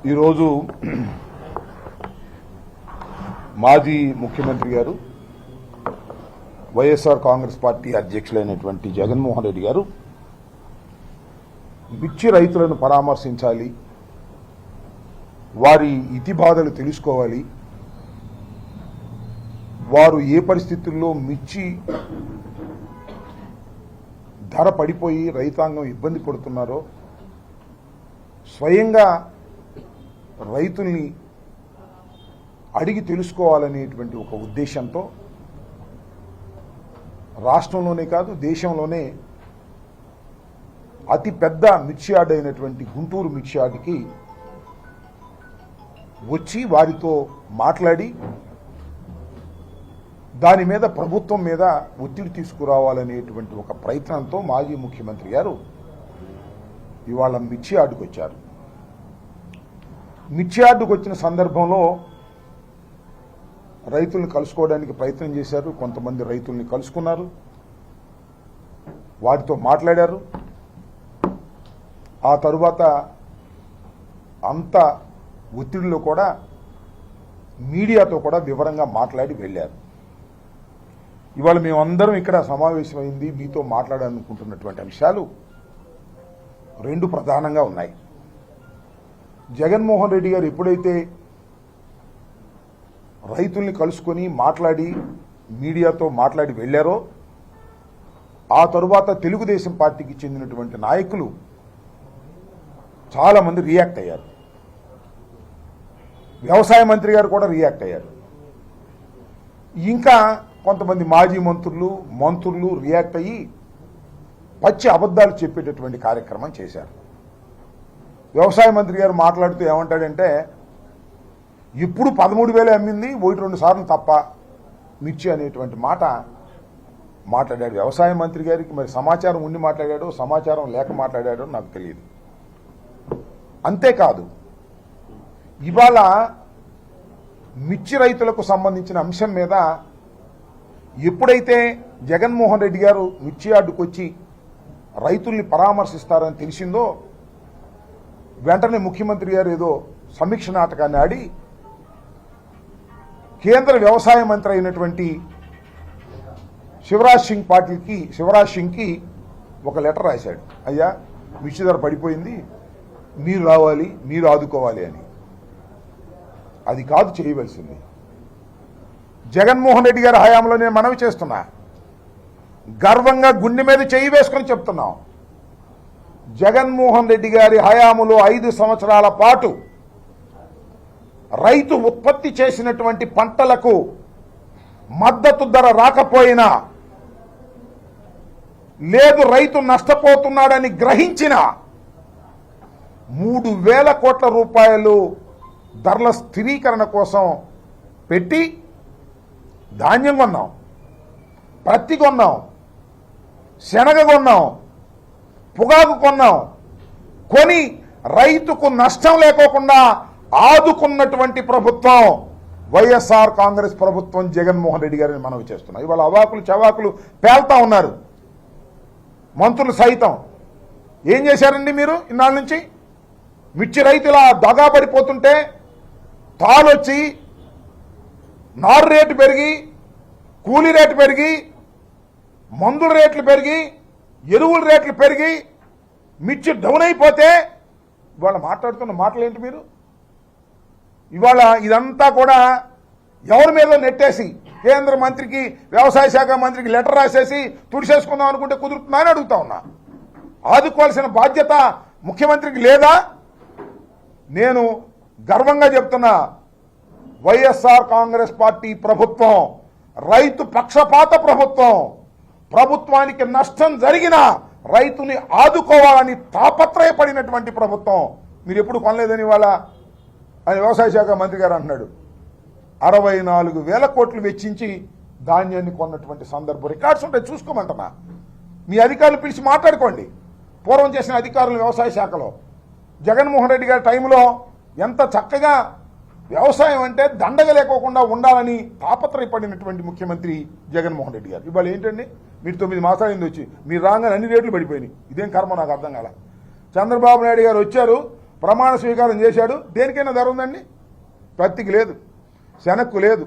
ఈరోజు మాజీ ముఖ్యమంత్రి గారు వైఎస్ఆర్ కాంగ్రెస్ పార్టీ అధ్యక్షులైనటువంటి జగన్మోహన్ రెడ్డి గారు మిర్చి రైతులను పరామర్శించాలి, వారి ఇతిబాధలు తెలుసుకోవాలి, వారు ఏ పరిస్థితుల్లో మిర్చి ధర పడిపోయి రైతాంగం ఇబ్బంది పడుతున్నారో స్వయంగా రైతుల్ని అడిగి తెలుసుకోవాలనేటువంటి ఒక ఉద్దేశంతో రాష్ట్రంలోనే కాదు దేశంలోనే అతి పెద్ద మిర్చి యార్డ్ అయినటువంటి గుంటూరు మిర్చి యార్డ్కి వచ్చి వారితో మాట్లాడి దాని మీద ప్రభుత్వం మీద ఒత్తిడి తీసుకురావాలనేటువంటి ఒక ప్రయత్నంతో మాజీ ముఖ్యమంత్రి గారు ఇవాళ మిర్చి యార్డుకు వచ్చారు. మిర్చి యార్డుకు వచ్చిన సందర్భంలో రైతుల్ని కలుసుకోవడానికి ప్రయత్నం చేశారు. కొంతమంది రైతుల్ని కలుసుకున్నారు, వారితో మాట్లాడారు. ఆ తరువాత అంత ఒత్తిడిలో కూడా మీడియాతో కూడా వివరంగా మాట్లాడి వెళ్ళారు. ఇవాళ మేమందరం ఇక్కడ సమావేశమైంది మీతో మాట్లాడాలనుకుంటున్నటువంటి అంశాలు రెండు ప్రధానంగా ఉన్నాయి. జగన్మోహన్ రెడ్డి గారు ఎప్పుడైతే రైతుల్ని కలుసుకొని మాట్లాడి మీడియాతో మాట్లాడి వెళ్ళారో ఆ తరువాత తెలుగుదేశం పార్టీకి చెందినటువంటి నాయకులు చాలామంది రియాక్ట్ అయ్యారు. వ్యవసాయ మంత్రి గారు కూడా రియాక్ట్ అయ్యారు. ఇంకా కొంతమంది మాజీ మంత్రులు రియాక్ట్ అయ్యి పచ్చి అబద్ధాలు చెప్పేటటువంటి కార్యక్రమం చేశారు. వ్యవసాయ మంత్రి గారు మాట్లాడుతూ ఏమంటాడంటే, ఇప్పుడు 13,000 అమ్మింది, 1-2 సార్లు తప్ప మిర్చి అనేటువంటి మాట మాట్లాడాడు. వ్యవసాయ మంత్రి గారికి మరి సమాచారం ఉండి మాట్లాడాడో సమాచారం లేక మాట్లాడాడో నాకు తెలియదు. అంతేకాదు, ఇవాళ మిర్చి రైతులకు సంబంధించిన అంశం మీద ఎప్పుడైతే జగన్మోహన్ రెడ్డి గారు మిర్చి యార్డుకు వచ్చి రైతుల్ని పరామర్శిస్తారని తెలిసిందో వెంటనే ముఖ్యమంత్రి గారు ఏదో సమీక్ష నాటకాన్ని ఆడి కేంద్ర వ్యవసాయ మంత్రి అయినటువంటి శివరాజ్ సింగ్కి ఒక లెటర్ రాశాడు. అయ్యా, మిర్చి ధర పడిపోయింది, మీరు రావాలి, మీరు ఆదుకోవాలి అని. అది కాదు చేయవలసింది. జగన్మోహన్ రెడ్డి గారి హయాంలో నేను మనవి చేస్తున్నా, గర్వంగా గుండె మీద చేయి వేసుకొని చెప్తున్నాం, జగన్మోహన్ రెడ్డి గారి హయాములో 5 సంవత్సరాల పాటు రైతు ఉత్పత్తి చేసినటువంటి పంటలకు మద్దతు ధర రాకపోయినా, లేదు రైతు నష్టపోతున్నాడని గ్రహించిన 3,000 కోట్ల రూపాయలు ధరల స్థిరీకరణ కోసం పెట్టి ధాన్యం కొన్నాం, పత్తి కొన్నాం, శనగ కొన్నాం, పొగాకు కొన్నాం. కొని రైతుకు నష్టం లేకోకుండా ఆదుకున్నటువంటి ప్రభుత్వం వైఎస్ఆర్ కాంగ్రెస్ ప్రభుత్వం, జగన్మోహన్ రెడ్డి గారిని మనవి చేస్తున్నాం. ఇవాళ అవాకులు చవాకులు పేల్తా ఉన్నారు మంత్రులు సైతం. ఏం చేశారండి మీరు ఇన్నాళ్ళ నుంచి? మిర్చి రైతుల దగా పడిపోతుంటే తాళొచ్చి నారు రేటు పెరిగి, కూలీ రేటు పెరిగి, మందుల రేట్లు పెరిగి, ఎరువుల రేట్లు పెరిగి మిర్చి డౌన్ అయిపోతే ఇవాళ మాట్లాడుతున్న మాటలేంటి మీరు? ఇవాళ ఇదంతా కూడా ఎవరి మీద నెట్టేసి కేంద్ర మంత్రికి, వ్యవసాయ శాఖ మంత్రికి లెటర్ రాసేసి తుడిసేసుకుందాం అనుకుంటే కుదురుతుందా అని అడుగుతా ఉన్నా. ఆదుకోవాల్సిన బాధ్యత ముఖ్యమంత్రికి లేదా? నేను గర్వంగా చెప్తున్నా, వైఎస్ఆర్ కాంగ్రెస్ పార్టీ ప్రభుత్వం రైతు పక్షపాత ప్రభుత్వం. ప్రభుత్వానికి నష్టం జరిగినా రైతుని ఆదుకోవాలని తాపత్రయపడినటువంటి ప్రభుత్వం. మీరు ఎప్పుడు కొనలేదని వాళ్ళ ఆయన వ్యవసాయ శాఖ మంత్రి గారు అంటున్నాడు. 64,000 కోట్లు వెచ్చించి ధాన్యాన్ని కొన్నటువంటి సందర్భం రికార్డ్స్ ఉంటాయి, చూసుకోమంటున్నా. మీ అధికారులు పిలిచి మాట్లాడుకోండి. పూర్వం చేసిన అధికారులు వ్యవసాయ శాఖలో జగన్మోహన్ రెడ్డి గారి టైంలో ఎంత చక్కగా వ్యవసాయం అంటే దండగ లేకోకుండా ఉండాలని తాపత్రయపడినటువంటి ముఖ్యమంత్రి జగన్మోహన్ రెడ్డి గారు. ఇవాళ ఏంటండి, మీరు 9 మాసాలు వచ్చి మీరు రాగానే అన్ని రేట్లు పడిపోయినాయి. ఇదేం కర్మ నాకు అర్థం కాల. చంద్రబాబు నాయుడు గారు వచ్చారు, ప్రమాణ స్వీకారం చేశాడు. దేనికైనా ధర ఉందండి? పత్తికి లేదు, శనక్కు లేదు,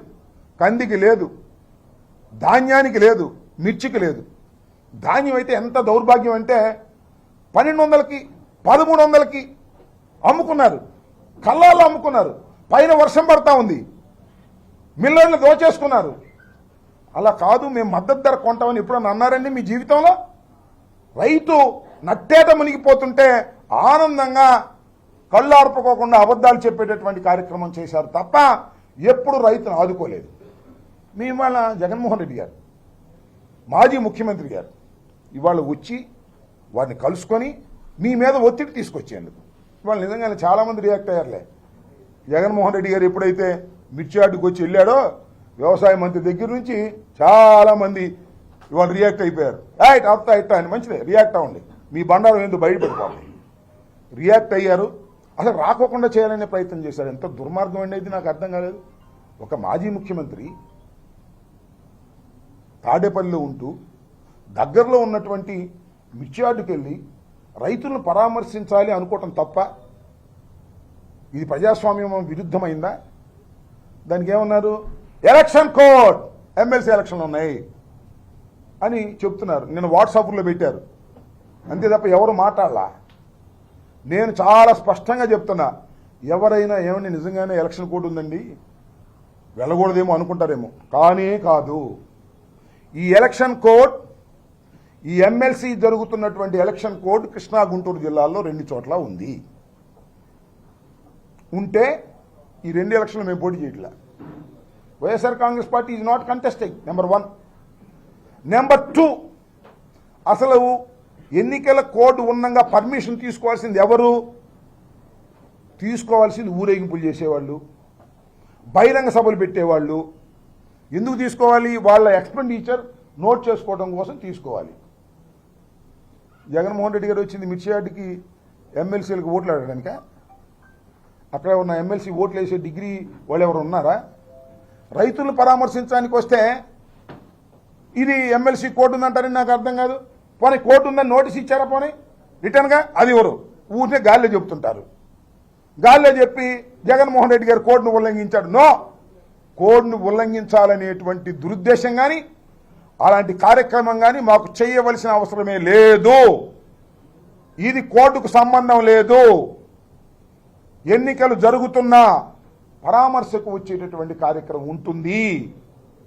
కందికి లేదు, ధాన్యానికి లేదు, మిర్చికి లేదు. ధాన్యం అయితే ఎంత దౌర్భాగ్యం అంటే 1200కి 1300కి అమ్ముకున్నారు, కల్లాల్లో అమ్ముకున్నారు. పైన వర్షం పడతా ఉంది, మిల్లర్లు దోచేసుకున్నారు. అలా కాదు, మేము మద్దతు ధర కొంటామని ఎప్పుడన్నా అన్నారండి మీ జీవితంలో? రైతు నట్టేట మునిగిపోతుంటే ఆనందంగా కళ్ళు ఆర్పుకోకుండా అబద్ధాలు చెప్పేటటువంటి కార్యక్రమం చేశారు తప్ప ఎప్పుడు రైతును ఆదుకోలేదు. మీ ఇవాళ జగన్మోహన్ రెడ్డి గారు, మాజీ ముఖ్యమంత్రి గారు ఇవాళ వచ్చి వారిని కలుసుకొని మీ మీద ఒత్తిడి తీసుకొచ్చేందుకు ఇవాళ నిజంగానే చాలామంది రియాక్ట్ అయ్యారులే. జగన్మోహన్ రెడ్డి గారు ఎప్పుడైతే మిర్చి యార్డుకి వచ్చి వెళ్ళాడో వ్యవసాయ మంత్రి దగ్గర నుంచి చాలామంది ఇవాళ రియాక్ట్ అయిపోయారు. ఇట్టా అని మంచిదే, రియాక్ట్ అవ్వండి, మీ బండారం ఎందుకు బయటపడిపోవాలి. రియాక్ట్ అయ్యారు, అసలు రాకోకుండా చేయాలనే ప్రయత్నం చేశారు. ఎంత దుర్మార్గం అనేది నాకు అర్థం కాలేదు. ఒక మాజీ ముఖ్యమంత్రి తాడేపల్లిలో ఉంటూ దగ్గరలో ఉన్నటువంటి మిర్చి యార్డుకి వెళ్ళి రైతులను పరామర్శించాలి అనుకోవటం తప్ప ఇది ప్రజాస్వామ్యం విరుద్ధమైందా? దానికి ఏమన్నారు? ఎలక్షన్ కోడ్, ఎమ్మెల్సీ ఎలక్షన్లు ఉన్నాయి అని చెప్తున్నారు. నేను వాట్సాప్లో పెట్టారు, అంతే తప్ప ఎవరు మాట్లాడలా. నేను చాలా స్పష్టంగా చెప్తున్నా, ఎవరైనా ఏమని నిజంగానే ఎలక్షన్ కోడ్ ఉందండి వెళ్ళకూడదేమో అనుకుంటారేమో, కానీ కాదు. ఈ ఎలక్షన్ కోడ్, ఈ ఎమ్మెల్సీ జరుగుతున్నటువంటి ఎలక్షన్ కోడ్ కృష్ణా గుంటూరు జిల్లాల్లో 2 చోట్ల ఉంది. ఉంటే ఈ 2 ఎలక్షన్లు మేము పోటీ చేయట్లా. YSR Congress party is not contesting, number 1. Number 2, అసలు ఎన్నికల కోడ్ ఉన్నంగా పర్మిషన్ తీసుకోవాల్సింది ఎవరు? తీసుకోవాల్సింది ఊరేగింపులు చేసేవాళ్ళు, బహిరంగ సభలు పెట్టేవాళ్ళు. ఎందుకు తీసుకోవాలి? వాళ్ళ ఎక్స్పెండిచర్ నోట్ చేసుకోవడం కోసం తీసుకోవాలి. జగన్మోహన్ రెడ్డి గారు వచ్చింది మిర్చి యార్డుకి ఎమ్మెల్సీలకు ఓట్లు ఆడడానిక? అక్కడ ఉన్న ఎమ్మెల్సీ ఓట్లు వేసే డిగ్రీ వాళ్ళు ఎవరు ఉన్నారా? రైతులను పరామర్శించడానికి వస్తే ఇది ఎమ్మెల్సీ కోర్టు ఉందంటారని నాకు అర్థం కాదు. పోనీ కోర్టు ఉందని నోటీస్ ఇచ్చారా? పోనీ రిటర్న్గా అది ఎవరు? ఊరినే గాల్లో చెప్తుంటారు. గాల్లో చెప్పి జగన్మోహన్ రెడ్డి గారు కోర్టును ఉల్లంఘించాడు. నో, కోడ్ను ఉల్లంఘించాలనేటువంటి దురుద్దేశం కానీ అలాంటి కార్యక్రమం కానీ మాకు చేయవలసిన అవసరమే లేదు. ఇది కోర్టుకు సంబంధం లేదు. ఎన్నికలు జరుగుతున్నా పరామర్శకు వచ్చేటటువంటి కార్యక్రమం ఉంటుంది.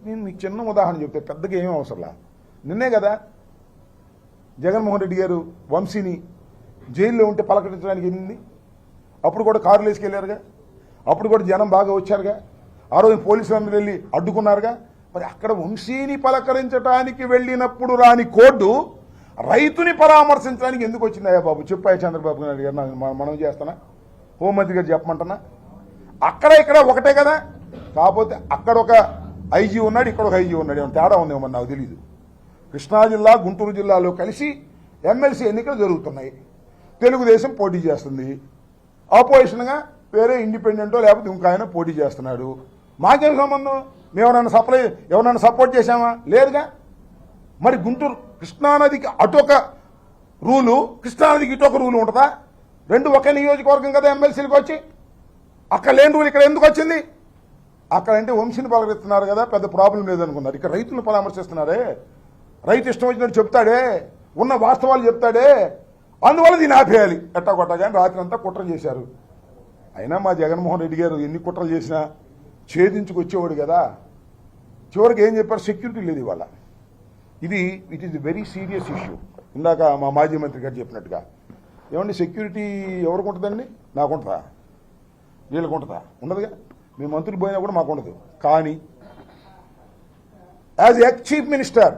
నేను మీకు చిన్న ఉదాహరణ చెప్తే పెద్దగా ఏమీ అవసరంలా. నిన్నే కదా జగన్మోహన్ రెడ్డి గారు వంశీని జైల్లో ఉంటే పలకరించడానికి వెళ్ళింది. అప్పుడు కూడా కారులు వేసుకెళ్ళారుగా, అప్పుడు కూడా జనం బాగా వచ్చారుగా, ఆ రోజు పోలీసులు అందరూ వెళ్ళి అడ్డుకున్నారుగా. మరి అక్కడ వంశీని పలకరించడానికి వెళ్ళినప్పుడు రాని కోర్టు రైతుని పరామర్శించడానికి ఎందుకు వచ్చిందయ్యా బాబు? చెప్పాయి చంద్రబాబు నాయుడు గారు, మనం చేస్తానా? హోంమంత్రి గారు చెప్పమంటున్నా? అక్కడ ఇక్కడ ఒకటే కదా. కాకపోతే అక్కడ ఒక ఐజీ ఉన్నాడు, ఇక్కడ ఒక ఐజీ ఉన్నాడు. ఏమైనా తేడా ఉందేమో నాకు తెలియదు. కృష్ణా జిల్లా గుంటూరు జిల్లాలో కలిసి ఎమ్మెల్సీ ఎన్నికలు జరుగుతున్నాయి. తెలుగుదేశం పోటీ చేస్తుంది, ఆపోజిషన్గా వేరే ఇండిపెండెంటో లేకపోతే ఇంకా ఆయన పోటీ చేస్తున్నాడు. మాకేం సంబంధం? మేము ఎవరైనా సపోర్ట్ చేశామా? లేదుగా. మరి గుంటూరు కృష్ణానదికి అటొక రూలు, కృష్ణానదికి ఇటొక రూలు ఉంటుందా? 2 ఒకే నియోజకవర్గం కదా ఎమ్మెల్సీలకు వచ్చి. అక్కడ లేని రూల్ ఇక్కడ ఎందుకు వచ్చింది? అక్కడంటే వంశీని పలకరిస్తున్నారు కదా, పెద్ద ప్రాబ్లం లేదనుకున్నారు. ఇక్కడ రైతులను పరామర్శిస్తున్నారే, రైతు ఇష్టం వచ్చినట్టు చెప్తాడే, ఉన్న వాస్తవాలు చెప్తాడే, అందువల్ల దీన్ని ఆపేయాలి ఎట్టా కొట్టగానే రాత్రి అంతా కుట్ర చేశారు. అయినా మా జగన్మోహన్ రెడ్డి గారు ఎన్ని కుట్రలు చేసినా ఛేదించుకొచ్చేవాడు కదా. చివరికి ఏం చెప్పారు? సెక్యూరిటీ లేదు ఇవాళ. It is very serious issue. ఇందాక మా మాజీ మంత్రి గారు చెప్పినట్టుగా, ఏమండి సెక్యూరిటీ ఎవరికి ఉంటుందండి? నాకు ఉంటుందా? వీళ్ళకు ఉంటుందా? ఉండదుగా. మీ మంత్రులు పోయినా కూడా మాకు ఉండదు. కానీ as ex chief minister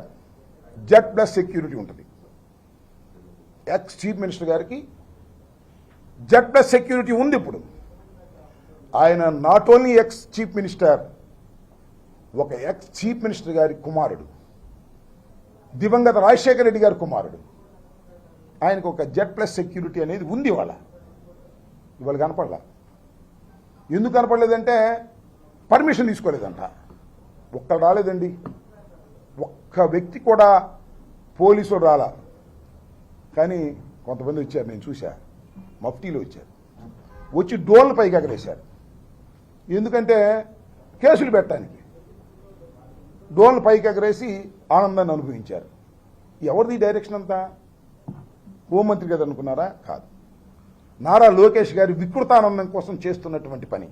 Z+ security ఉంటుంది. ఎక్స్ చీఫ్ మినిస్టర్ గారికి Z+ సెక్యూరిటీ ఉంది. ఇప్పుడు ఆయన not only ex chief minister, ఒక ఎక్స్ చీఫ్ మినిస్టర్ గారి కుమారుడు, దివంగత రాజశేఖర రెడ్డి గారి కుమారుడు. ఆయనకు ఒక Z+ సెక్యూరిటీ అనేది ఉంది. ఇవాళ కనపడలా. ఎందుకు కనపడలేదంటే పర్మిషన్ తీసుకోలేదంట. ఒక్కడు రాలేదండి, ఒక్క వ్యక్తి కూడా పోలీసులు రాలా. కానీ కొంతమంది వచ్చారు, నేను చూసా, మఫ్టీలో వచ్చారు. వచ్చి డోర్లు పైకి ఎగరేశారు. ఎందుకంటే కేసులు పెట్టడానికి డోర్లు పైకి ఎగరేసి ఆనందాన్ని అనుభవించారు. ఎవరిది డైరెక్షన్ అంతా? హోంమంత్రి గారు అనుకున్నారా? కాదు, నారా లోకేష్ గారి వికృతానందం కోసం చేస్తున్నటువంటి పని.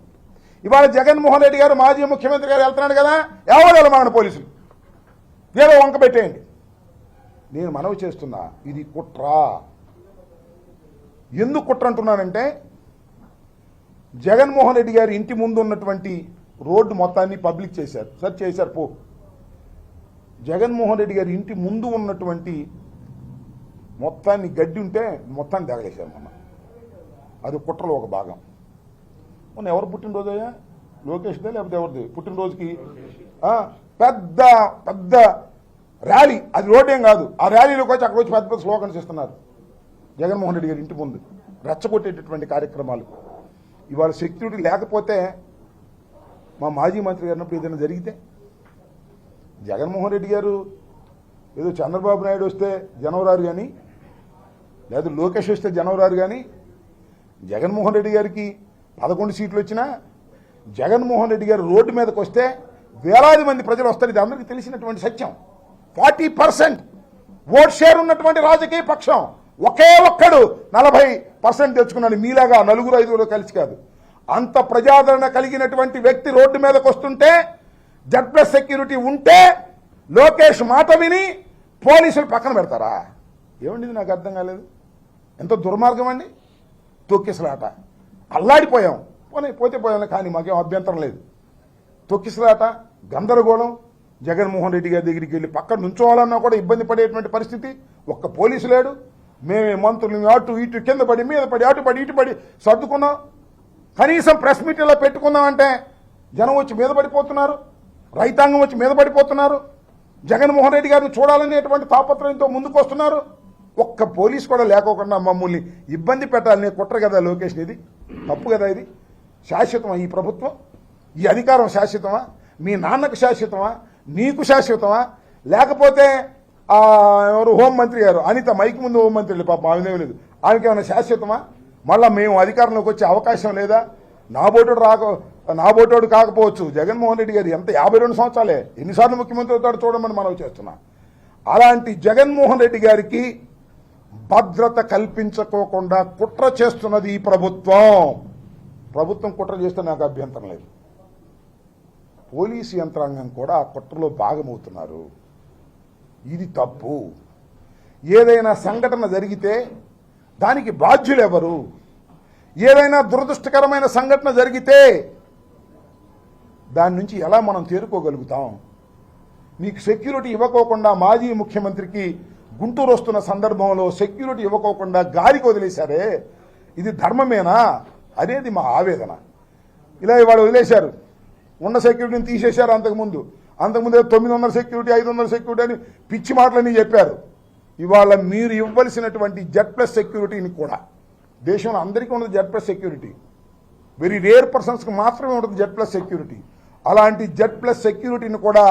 ఇవాళ జగన్మోహన్ రెడ్డి గారు మాజీ ముఖ్యమంత్రి గారు వెళ్తున్నాడు కదా, ఎవరు వెళ్ళమని పోలీసులు ఏదో వంక పెట్టేయండి. నేను మనవి చేస్తున్నా, ఇది కుట్ర. ఎందుకు కుట్ర అంటున్నానంటే, జగన్మోహన్ రెడ్డి గారి ఇంటి ముందు ఉన్నటువంటి రోడ్డు మొత్తాన్ని పబ్లిక్ చేశారు, సర్చ్ చేశారు. పో జగన్మోహన్ రెడ్డి గారి ఇంటి ముందు ఉన్నటువంటి మొత్తాన్ని గడ్డి ఉంటే మొత్తాన్ని తగలేశారు మొన్న. అది కుట్రలో ఒక భాగం. మొన్న ఎవరు పుట్టినరోజయ్యా? లోకేష్దే లేకపోతే ఎవరిది పుట్టినరోజుకి పెద్ద పెద్ద ర్యాలీ, అది రోడ్డేం కాదు, ఆ ర్యాలీలోకి వచ్చి అక్కడ వచ్చి పెద్ద పెద్ద స్లోగన్స్ ఇస్తున్నారు జగన్మోహన్ రెడ్డి గారి ఇంటి ముందు, రెచ్చగొట్టేటటువంటి కార్యక్రమాలు. ఇవాళ సెక్యూరిటీ లేకపోతే, మా మాజీ మంత్రి గారినప్పుడు ఏదైనా జరిగితే, జగన్మోహన్ రెడ్డి గారు ఏదో చంద్రబాబు నాయుడు వస్తే జనవరారు కానీ, లేదా లోకేష్ వస్తే జనవరారు కానీ, జగన్మోహన్ రెడ్డి గారికి 11 సీట్లు వచ్చినా జగన్మోహన్ రెడ్డి గారు రోడ్డు మీదకి వస్తే వేలాది మంది ప్రజలు వస్తారు. ఇది అందరికీ తెలిసినటువంటి సత్యం. 40% ఓట్ షేర్ ఉన్నటువంటి రాజకీయ పక్షం ఒకే ఒక్కడు 40% తెచ్చుకున్నాడు. మీలాగా 4-5 కలిసి కాదు. అంత ప్రజాదరణ కలిగినటువంటి వ్యక్తి రోడ్డు మీదకి వస్తుంటే, Z+ సెక్యూరిటీ ఉంటే లోకేష్ మాట విని పోలీసులు పక్కన పెడతారా? ఏమండి, నాకు అర్థం కాలేదు. ఎంత దుర్మార్గం అండి. తొక్కిసలాట, అల్లాడిపోయాం. పోతే పోయాం, కానీ మాకేం అభ్యంతరం లేదు. తొక్కిసలాట, గందరగోళం. జగన్మోహన్ రెడ్డి గారి దగ్గరికి వెళ్ళి పక్కన నుంచోవాలన్నా కూడా ఇబ్బంది పడేటువంటి పరిస్థితి. ఒక్క పోలీసు లేడు. మేమే మంత్రులు అటు ఇటు కింద పడి మీద పడి అటు పడి ఇటు పడి సర్దుకున్నాం. కనీసం ప్రెస్ మీట్ ఇలా పెట్టుకుందామంటే జనం వచ్చి మీద పడిపోతున్నారు, రైతాంగం వచ్చి మీద పడిపోతున్నారు. జగన్మోహన్ రెడ్డి గారిని చూడాలనేటువంటి తాపత్రయంతో ముందుకు వస్తున్నారు. ఒక్క పోలీసు కూడా లేకోకుండా మమ్మల్ని ఇబ్బంది పెట్టాలనే కుట్ర కదా లోకేష్. ఇది తప్పు కదా. ఇది శాశ్వతమా? ఈ ప్రభుత్వం, ఈ అధికారం శాశ్వతమా? మీ నాన్నకు శాశ్వతమా? నీకు శాశ్వతమా? లేకపోతే ఎవరు హోంమంత్రి గారు అనిత మైక్ ముందు హోంమంత్రి పాప ఆమెదేమీ లేదు, ఆమెకి ఏమైనా శాశ్వతమా? మళ్ళీ మేము అధికారంలోకి వచ్చే అవకాశం లేదా? నాబోటోడు కాకపోవచ్చు. జగన్మోహన్ రెడ్డి గారు ఎంత 52 సంవత్సరాలే, ఎన్నిసార్లు ముఖ్యమంత్రి అవుతాడు చూడమని మనం చేస్తున్నా. అలాంటి జగన్మోహన్ రెడ్డి గారికి భద్రత కల్పించుకోకుండా కుట్ర చేస్తున్నది ఈ ప్రభుత్వం. ప్రభుత్వం కుట్ర చేస్తే నాకు అభ్యంతరం లేదు. పోలీసు యంత్రాంగం కూడా ఆ కుట్రలో భాగమవుతున్నారు. ఇది తప్పు. ఏదైనా సంఘటన జరిగితే దానికి బాధ్యులు ఎవరు? ఏదైనా దురదృష్టకరమైన సంఘటన జరిగితే దాని నుంచి ఎలా మనం తేరుకోగలుగుతాం? మీకు సెక్యూరిటీ ఇవ్వకోకుండా మాజీ ముఖ్యమంత్రికి గుంటూరు వస్తున్న సందర్భంలో సెక్యూరిటీ ఇవ్వకోకుండా గాలికి వదిలేశారే, ఇది ధర్మమేనా అనేది మా ఆవేదన. ఇలా ఇవాళ వదిలేశారు, ఉన్న సెక్యూరిటీని తీసేశారు. అంతకుముందు 900 సెక్యూరిటీ 500 సెక్యూరిటీ అని పిచ్చి మాటలని చెప్పారు. ఇవాళ మీరు ఇవ్వాల్సినటువంటి Z+ సెక్యూరిటీని కూడా, దేశంలో అందరికీ ఉండదు Z+ సెక్యూరిటీ, వెరీ రేర్ పర్సన్స్కి మాత్రమే ఉంటుంది Z+ సెక్యూరిటీ. అలాంటి Z+ సెక్యూరిటీని కూడా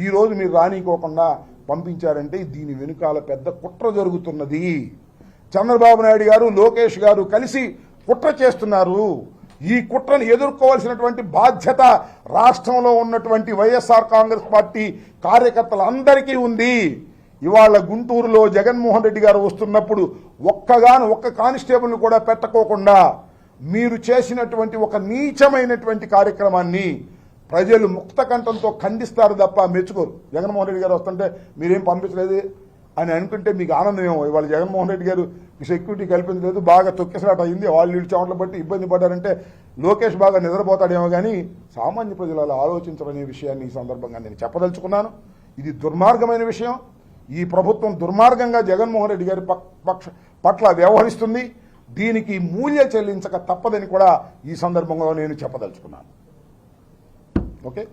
ఈరోజు మీరు రానికోకుండా పంపించారంటే దీని వెనుకాల పెద్ద కుట్ర జరుగుతున్నది. చంద్రబాబు నాయుడు గారు, లోకేష్ గారు కలిసి కుట్ర చేస్తున్నారు. ఈ కుట్రను ఎదుర్కోవాల్సినటువంటి బాధ్యత రాష్ట్రంలో ఉన్నటువంటి వైఎస్ఆర్ కాంగ్రెస్ పార్టీ కార్యకర్తలందరికీ ఉంది. ఇవాళ గుంటూరులో జగన్మోహన్ రెడ్డి గారు వస్తున్నప్పుడు ఒక్క కానిస్టేబుల్ని కూడా పెట్టకోకుండా మీరు చేసినటువంటి ఒక నీచమైనటువంటి కార్యక్రమాన్ని ప్రజలు ముక్త కంఠంతో ఖండిస్తారు తప్ప మెచ్చుకోరు. జగన్మోహన్ రెడ్డి గారు వస్తుంటే మీరేం పంపించలేదు అని అనుకుంటే మీకు ఆనందమేమో. ఇవాళ జగన్మోహన్ రెడ్డి గారు సెక్యూరిటీ కల్పించలేదు, బాగా తొక్కిసలాట అయింది, వాళ్ళు ఇళ్ళు చెమటలు బట్టి ఇబ్బంది పడ్డారంటే లోకేష్ బాగా నిద్రపోతాడేమో, కానీ సామాన్య ప్రజలు అలా ఆలోచించరనే విషయాన్ని ఈ సందర్భంగా నేను చెప్పదలుచుకున్నాను. ఇది దుర్మార్గమైన విషయం. ఈ ప్రభుత్వం దుర్మార్గంగా జగన్మోహన్ రెడ్డి గారి పట్ల వ్యవహరిస్తుంది. దీనికి మూల్య చెల్లించక తప్పదని కూడా ఈ సందర్భంగా నేను చెప్పదలుచుకున్నాను. ఓకే.